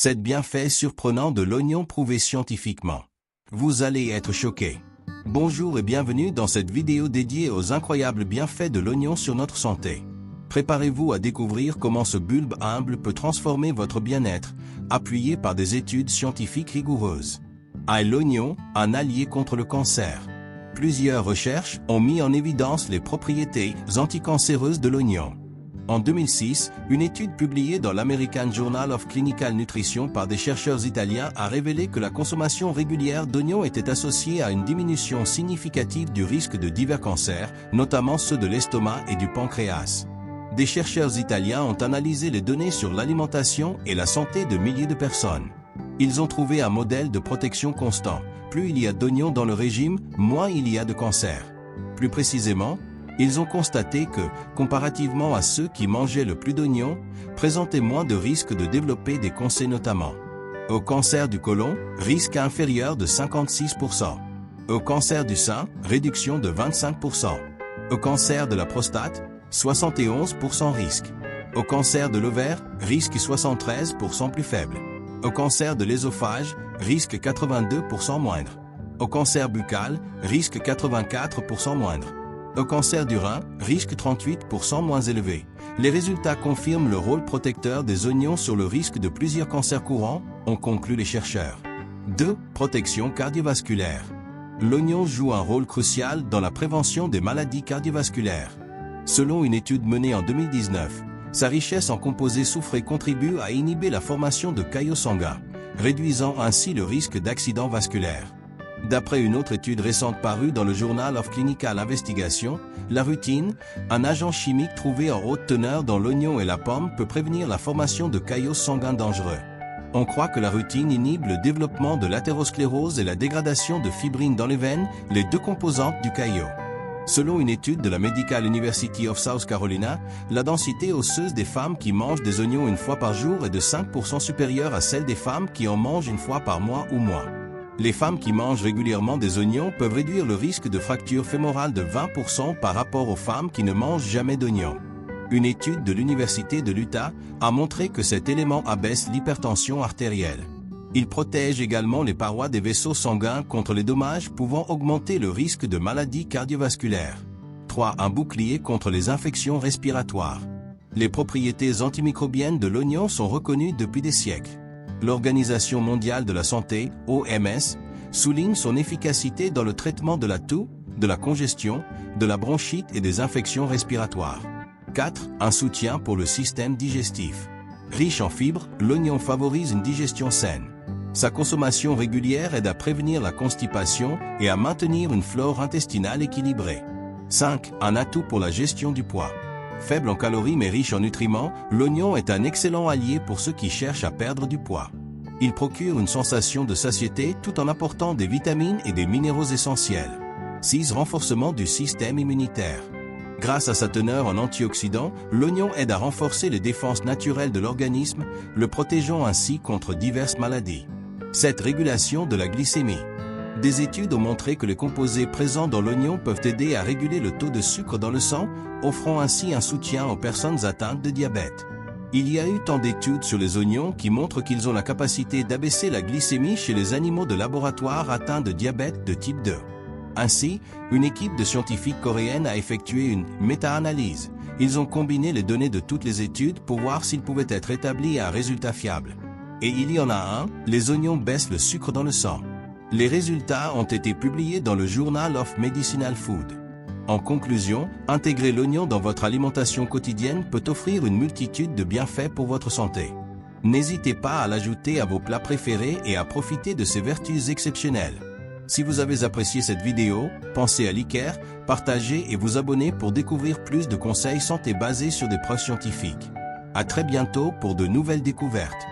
7 bienfaits surprenants de l'oignon prouvés scientifiquement. Vous allez être choqués. Bonjour et bienvenue dans cette vidéo dédiée aux incroyables bienfaits de l'oignon sur notre santé. Préparez-vous à découvrir comment ce bulbe humble peut transformer votre bien-être, appuyé par des études scientifiques rigoureuses. L'oignon, un allié contre le cancer. Plusieurs recherches ont mis en évidence les propriétés anticancéreuses de l'oignon. En 2006, une étude publiée dans l'American Journal of Clinical Nutrition par des chercheurs italiens a révélé que la consommation régulière d'oignons était associée à une diminution significative du risque de divers cancers, notamment ceux de l'estomac et du pancréas. Des chercheurs italiens ont analysé les données sur l'alimentation et la santé de milliers de personnes. Ils ont trouvé un modèle de protection constant. Plus il y a d'oignons dans le régime, moins il y a de cancer. Plus précisément, ils ont constaté que, comparativement à ceux qui mangeaient le plus d'oignons, présentaient moins de risques de développer des cancers notamment. Au cancer du côlon, risque inférieur de 56%. Au cancer du sein, réduction de 25%. Au cancer de la prostate, 71% risque. Au cancer de l'ovaire, risque 73% plus faible. Au cancer de l'ésophage, risque 82% moindre. Au cancer buccal, risque 84% moindre. Au cancer du rein, risque 38% moins élevé. Les résultats confirment le rôle protecteur des oignons sur le risque de plusieurs cancers courants, ont conclu les chercheurs. 2. Protection cardiovasculaire. L'oignon joue un rôle crucial dans la prévention des maladies cardiovasculaires. Selon une étude menée en 2019, sa richesse en composés soufrés contribue à inhiber la formation de caillots sanguins, réduisant ainsi le risque d'accidents vasculaires. D'après une autre étude récente parue dans le Journal of Clinical Investigation, la rutine, un agent chimique trouvé en haute teneur dans l'oignon et la pomme, peut prévenir la formation de caillots sanguins dangereux. On croit que la rutine inhibe le développement de l'athérosclérose et la dégradation de fibrine dans les veines, les deux composantes du caillot. Selon une étude de la Medical University of South Carolina, la densité osseuse des femmes qui mangent des oignons une fois par jour est de 5% supérieure à celle des femmes qui en mangent une fois par mois ou moins. Les femmes qui mangent régulièrement des oignons peuvent réduire le risque de fracture fémorale de 20% par rapport aux femmes qui ne mangent jamais d'oignons. Une étude de l'Université de l'Utah a montré que cet élément abaisse l'hypertension artérielle. Il protège également les parois des vaisseaux sanguins contre les dommages pouvant augmenter le risque de maladies cardiovasculaires. 3. Un bouclier contre les infections respiratoires. Les propriétés antimicrobiennes de l'oignon sont reconnues depuis des siècles. L'Organisation mondiale de la santé, OMS, souligne son efficacité dans le traitement de la toux, de la congestion, de la bronchite et des infections respiratoires. 4. Un soutien pour le système digestif. Riche en fibres, l'oignon favorise une digestion saine. Sa consommation régulière aide à prévenir la constipation et à maintenir une flore intestinale équilibrée. 5. Un atout pour la gestion du poids. Faible en calories mais riche en nutriments, l'oignon est un excellent allié pour ceux qui cherchent à perdre du poids. Il procure une sensation de satiété tout en apportant des vitamines et des minéraux essentiels. 6. Renforcement du système immunitaire. Grâce à sa teneur en antioxydants, l'oignon aide à renforcer les défenses naturelles de l'organisme, le protégeant ainsi contre diverses maladies. 7. Régulation de la glycémie. Des études ont montré que les composés présents dans l'oignon peuvent aider à réguler le taux de sucre dans le sang, offrant ainsi un soutien aux personnes atteintes de diabète. Il y a eu tant d'études sur les oignons qui montrent qu'ils ont la capacité d'abaisser la glycémie chez les animaux de laboratoire atteints de diabète de type 2. Ainsi, une équipe de scientifiques coréennes a effectué une méta-analyse. Ils ont combiné les données de toutes les études pour voir s'ils pouvaient être établis à un résultat fiable. Et il y en a un, les oignons baissent le sucre dans le sang. Les résultats ont été publiés dans le Journal of Medicinal Food. En conclusion, intégrer l'oignon dans votre alimentation quotidienne peut offrir une multitude de bienfaits pour votre santé. N'hésitez pas à l'ajouter à vos plats préférés et à profiter de ses vertus exceptionnelles. Si vous avez apprécié cette vidéo, pensez à liker, partager et vous abonner pour découvrir plus de conseils santé basés sur des preuves scientifiques. À très bientôt pour de nouvelles découvertes.